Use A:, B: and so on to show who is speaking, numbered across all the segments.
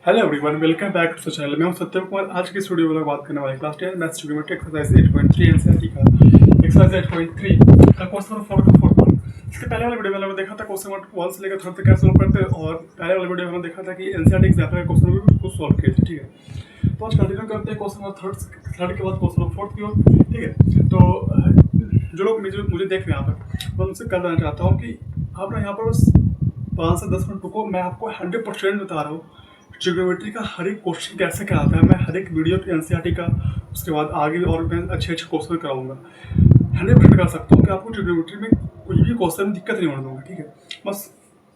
A: Hello everyone, welcome back to the channel. मैं हूं सत्यम कुमार। आज की इस वीडियो में बात करने वाले class 10 maths trigonometry exercise 8.3 NCERT का एक्सरसाइज 8.3 का क्वेश्चन नंबर 4 का 4 पार्ट। इसके पहले वाले वीडियो में हमने देखा था क्वेश्चन नंबर 1 से लेकर 3 तक कैसे सॉल्व करते हैं, और पहले वाले वीडियो में हमने देखा था कि एनसीईआरटी के चैप्टर के क्वेश्चन को सॉल्व किए थे। ठीक है, तो आज कंटिन्यू करते हैं क्वेश्चन नंबर थर्ड के बाद क्वेश्चन नंबर 4 की ओर। ठीक है, तो जो लोग मुझे देख रहे हैं यहाँ पर, मैं उनसे कर देना चाहता हूँ कि आप ना यहाँ पर बस 5 से 10 मिनट रुको। मैं आपको 100% बता रहा हूँ ट्रिग्नोमेट्री का हर एक क्वेश्चन कैसे कराता है। मैं हर एक वीडियो एनसीईआरटी का, उसके बाद आगे और मैं अच्छे क्वेश्चन कराऊंगा। 100% करा सकता हूँ कि आपको ट्रिग्नोमेट्री में कोई भी क्वेश्चन में दिक्कत नहीं होने दूंगा। ठीक है, बस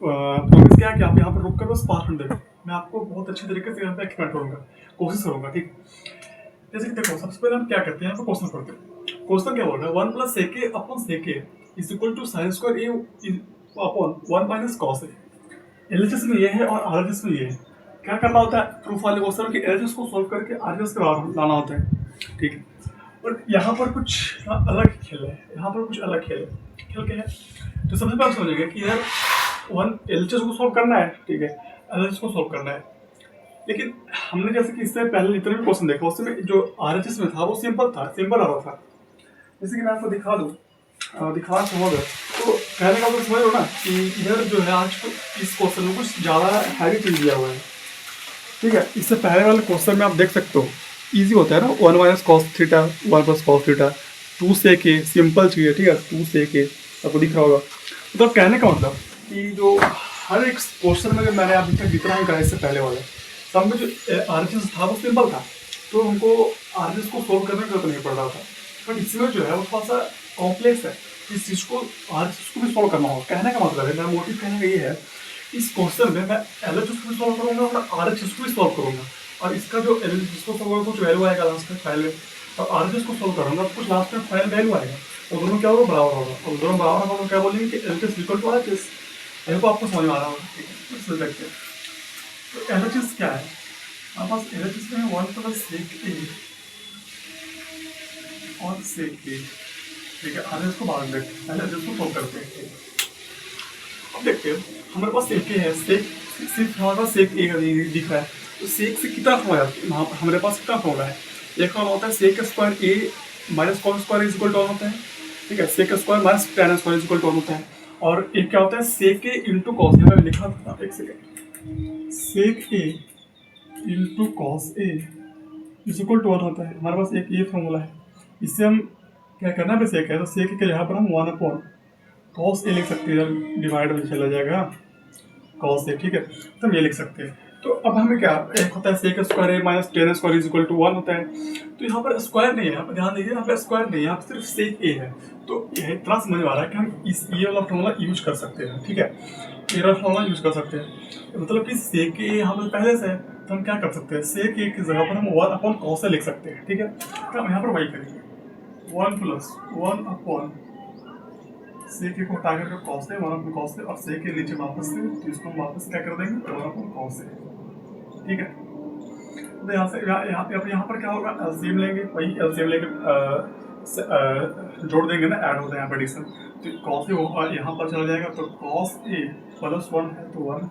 A: प्रॉमिस क्या है कि आप यहाँ पर रुक कर बस 5 मिनट देखें। मैं आपको बहुत अच्छे तरीके से यहाँ पर एक्सप्लेन करूँगा, कोशिश करूँगा। ठीक है, जैसे कि देखो, सबसे पहले हम क्या करते हैं, यहाँ पर क्वेश्चन पढ़ते हैं। क्वेश्चन क्या बोल रहा है, 1 + sec a upon sec a is equal to sin square a upon 1 - cos a। LHS में ये है और आरएचएस में ये है। क्या करना होता है प्रूफ वाले क्वेश्चन के एलएचएस को सॉल्व करके आरएचएस का लाना होता है। ठीक है, और यहाँ पर कुछ अलग खेल है। यहाँ पर कुछ अलग खेल है। खेल क्या है, तो सबसे पहले समझिएगा कि यार एलएचएस को सॉल्व करना है। ठीक है, एलएचएस को सॉल्व करना है, लेकिन हमने जैसे कि इससे पहले जितने भी क्वेश्चन देखा उसमें जो आरएचएस में था वो सिंपल आ रहा था। जैसे कि मैं आपको दिखा दूँ, दिखा समझ। तो कहने का मतलब समझ लो ना कि इधर जो है आज इस क्वेश्चन में कुछ ज़्यादा हैवी चीज दिया हुआ है। ठीक है, इससे पहले वाले क्वेश्चन में आप देख सकते हो इजी होता है ना, 1 - cos theta 1 + cos theta 2 sec a, simple चीज़ है। ठीक है, 2 sec a आपको दिख रहा होगा। तो कहने का मतलब कि जो हर एक क्वेश्चन में जो मैंने अभी तक जितना ही कहा इससे पहले वाले सब में जो आरएचएस था वो सिंपल था, तो हमको आरएचएस को सोल्व करने की जरूरत नहीं पड़ रहा था। बट इसमें जो है वो थोड़ा सा कॉम्प्लेक्स है, इस चीज़ को आरएचएस को भी सॉल्व करना होगा। कहने का मतलब है, मेरा मोटिव कहने का ये है, इस क्वेश्चन में मैं एलएचएस को भी सॉल्व करूंगा और आरएचएस को भी सॉल्व करूंगा। और इसका जो एलएचएस को सॉल्व करूंगा कुछ वैल्यू आएगा लास्ट में पहले, और आरएचएस को सॉल्व करूंगा तो कुछ लास्ट में फाइनल वैल्यू आएगा, और दोनों क्या होगा, बराबर होगा। और दोनों बराबर होगा तो क्या बोलेंगे कि एलएचएस इक्वल टू आरएचएस। को आपको समझ में आ रहा होगा। ठीक है, तो देखते हैं तो एलएचएस क्या है। हमारे पास एलएचएस में 1 + sec a और sec a। ठीक है, आरएचएस को बाद में देखते हैं, पहले एलएचएस को सॉल्व करते हैं। अब देखते हैं हमारे पास सेक है, सेक सिर्फ हमारे पास सेक ए दिख रहा है, तो सेक से कितना फॉर्मूला हमारे पास कितना फॉर्मूला है। एक फॉर्मूला होता है sec square A - cos square is equal to 1 होता है। ठीक है, sec square - tan square is equal to 1 होता है। और एक क्या होता है सेक ए इंटू कॉस। यहाँ पे लिखा था, एक second, sec A into cos A is equal to 1 होता है। हमारे पास एक ये फॉर्मूला है, इससे हम क्या करना है, सेक है तो सेक के यहाँ पर हम 1 cos a लिख सकते हैं, डिवाइड में चला जाएगा cos a। ठीक है, तो हम ये लिख सकते हैं। तो अब हमें क्या, एक होता है sec square a - tan square is equal to 1 होता है। तो यहाँ पर स्क्वायर नहीं है, यहाँ पर ध्यान दीजिए, यहाँ पर स्क्वायर नहीं है, यहाँ पर सिर्फ सेक a है। तो यह इतना समझ आ रहा है कि हम इस ये वाला फॉर्मूला यूज कर सकते हैं। ठीक है, ये वाला फॉर्मूला यूज कर सकते हैं, मतलब कि सेक a यहाँ पर पहले से है, तो हम क्या कर सकते हैं, सेक a की जगह पर हम 1/cos a लिख सकते हैं। ठीक है, तो हम यहाँ पर वही करेंगे, 1 + 1/, सेक को हटा करके cos है 1/cos है, और सेक के नीचे वापस से, तो इसको हम वापस क्या कर देंगे 1/cos है। ठीक है, तो यहाँ से यहाँ पर क्या होगा, एलसीएम लेंगे, वही एलसीएम लेके जोड़ देंगे ना, ऐड होता है यहाँ पर एडिशन। तो cos ए यहाँ पर चला जाएगा, तो cos a + 1 है तो 1,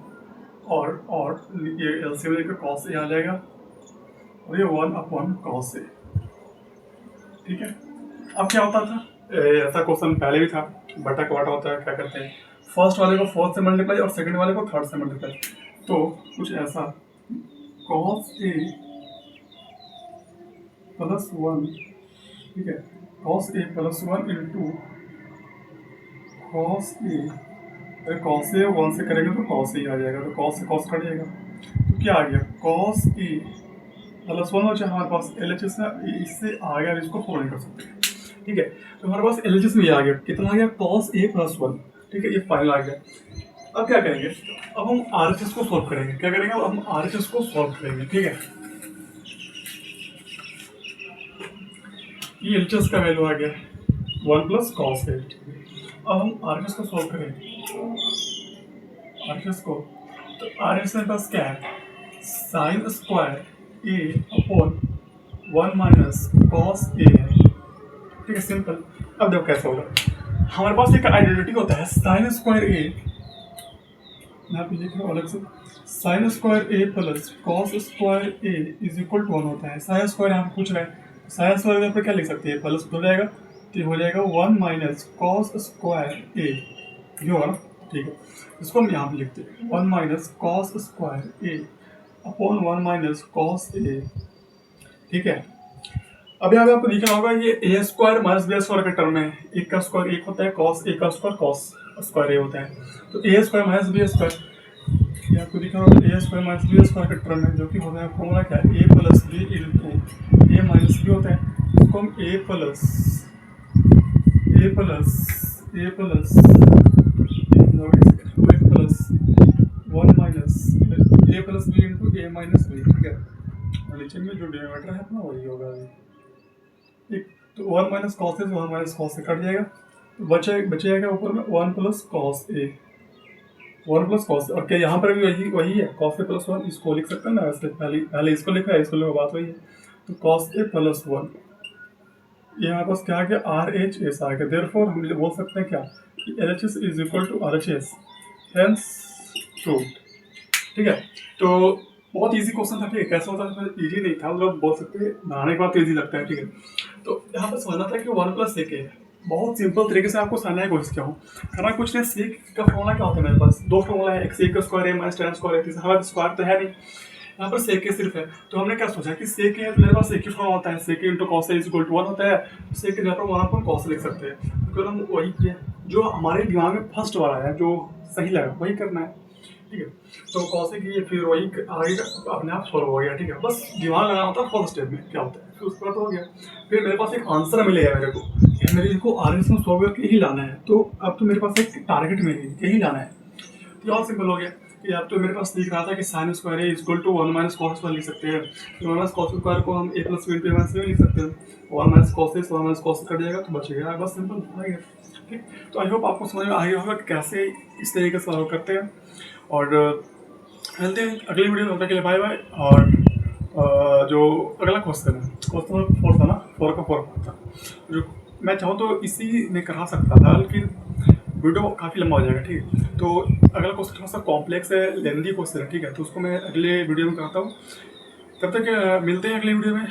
A: और ये एलसीएम लेकर cos a आ जाएगा, और ये 1/cos a। ठीक है, अब क्या होता था, ऐसा क्वेश्चन पहले भी था, बटा का बटा होता है, क्या करते हैं फर्स्ट वाले को फोर्थ से मल्टीप्लाई और सेकंड वाले को थर्ड से मल्टीप्लाई। तो कुछ ऐसा cos a + 1, ठीक है, cos a + 1 into cos a, अगर cos a 1 से करेंगे तो cos a आ जाएगा, तो cos से cos कट जाएगा, तो क्या आ गया cos a + 1 हो जाए। हमारे पास एलएचएस में इससे आ गया, इसको फोल्ड नहीं कर सकते। ठीक है, तो हमारे पास एलएचएस में ये आ गया, कितना आ गया cos a + 1। ठीक है, ये फाइनल आ गया। अब क्या करेंगे, अब हम आरएचएस को सॉल्व करेंगे। क्या करेंगे, अब हम आरएचएस को सॉल्व करेंगे। ठीक है, ये एलएचएस का वैल्यू आ गया 1 + cos a। अब हम आरएचएस को सॉल्व करेंगे, आरएचएस को, तो आरएचएस में पास क्या है, sin square a/1 - cos a है। ठीक है, सिंपल। अब देखो कैसे होगा, हमारे पास एक आइडेंटिटी होता है sin स्क्वायर a यहाँ पे लिख रहा हूँ अलग से, sine square A plus cos square A is equal to 1 होता है। साइन स्क्वायर यहाँ पे पूछ रहा है, साइन स्क्वायर यहाँ पे क्या लिख सकते हैं, प्लस हो जाएगा, तो ये हो जाएगा 1 माइनस कॉस स्क्वायर ए, ये होगा ना, ठीक है। इसको हम यहाँ पे लिखते हैं 1 minus cos square A upon 1 minus cos A, ठीक है। अब यहाँ पे आपको दिख रहा होगा ये ए स्क्वायर माइनस बी स्क्वायर का टर्म है, एक का स्क्वायर एक होता है, कॉस ए का स्क्वायर कॉस स्क्वायर ए होता है, तो ए स्क्वायर माइनस बी स्क्वायर, ये आपको दिख रहा होगा ए स्क्वायर माइनस बी स्क्वायर का टर्म है, जो कि होता है फॉर्मूला क्या है, ए प्लस बी इंटू ए माइनस बी होता है। इसको हम ए प्लस वन माइनस ए प्लस बी इंटू ए माइनस बी, ठीक है। और नीचे में जो डिनोमिनेटर है अपना वही होगा अभी, एक तो 1 माइनस कॉस से 1 माइनस कॉस से कट जाएगा, तो बचेगा ऊपर में 1 plus cos A, 1 plus cos, और क्या यहाँ पर भी वही है, कॉस ए प्लस 1, इसको लिख सकते हैं ना, वैसे पहले इसको लिखा है, इसको लिखा, बात वही है। तो कॉस ए प्लस 1, ये हमारे पास क्या आ गया, आर एच एस आ गया, देयरफॉर हम बोल सकते हैं क्या कि L H S is equal to R H S, hence proved, ठीक है। तो बहुत इजी क्वेश्चन था, ठीक है। कैसा होता है, इजी नहीं था, मतलब बोल सकते हैं बनाने के बाद तो इजी लगता है, ठीक है। तो यहाँ पर समझना था कि 1 प्लस सेक है, बहुत सिंपल तरीके से आपको समझने की कोशिश किया हूँ, करना कुछ नहीं। सेक का फॉर्मूला क्या होता है, मेरे पास दो फॉर्मूला है, एक सेक का स्क्वायर है माइनस टेन स्क्वायर है, हमारे स्क्वायर तो है नहीं, यहाँ पर सेक के सिर्फ है। तो हमने क्या सोचा कि सेक है तो मेरे पास सेक ही फॉर्म होता है, sec into cos is equal to 1 होता है, सेक के जगह पर वहाँ पर कॉस लिख सकते हैं। तो हम वही किया जो हमारे दिमाग में फर्स्ट वाला है, जो सही लगा वही करना है, ठीक है। तो कॉसे की फिर वही आगे अपने आप सॉल्व हो गया, ठीक है। बस दिमाग लगाना होता है फर्स्ट स्टेप में क्या होता है, फिर उसके बाद हो गया। फिर मेरे पास एक आंसर मिलेगा मेरे को, मेरे को आरएस में सॉल्व करके ही लाना है, तो अब तो मेरे पास एक टारगेट मिलेगी, यही लाना है। तो और सिंपल हो गया कि अब तो मेरे पास दिख रहा था कि साइन स्क्वायर है equal to 1 minus cos square लिख सकते हैं, तो 1 माइनस कॉस स्क्वायर को हम ए प्लस बी इंटू माइनस लिख सकते हैं, 1 माइनस कॉस से 1 माइनस कॉस कट जाएगा तो बच गया, बस सिंपल आ गया, ठीक। तो आई होप आपको समझ में आ गया होगा कि कैसे इस तरीके से सॉल्व करते हैं, और मिलते हैं अगली वीडियो में, तब तक के लिए बाय बाय। और जो अगला क्वेश्चन है, क्वेश्चन 4 था ना, 4 का 4 था, जो मैं चाहूँ तो इसी में करा सकता था, लेकिन वीडियो काफ़ी लंबा हो जाएगा, ठीक है। तो अगला क्वेश्चन थोड़ा सा कॉम्प्लेक्स है, लेंदी क्वेश्चन है, ठीक है, तो उसको मैं अगले वीडियो में कराता हूँ। तब तक मिलते हैं अगले वीडियो में।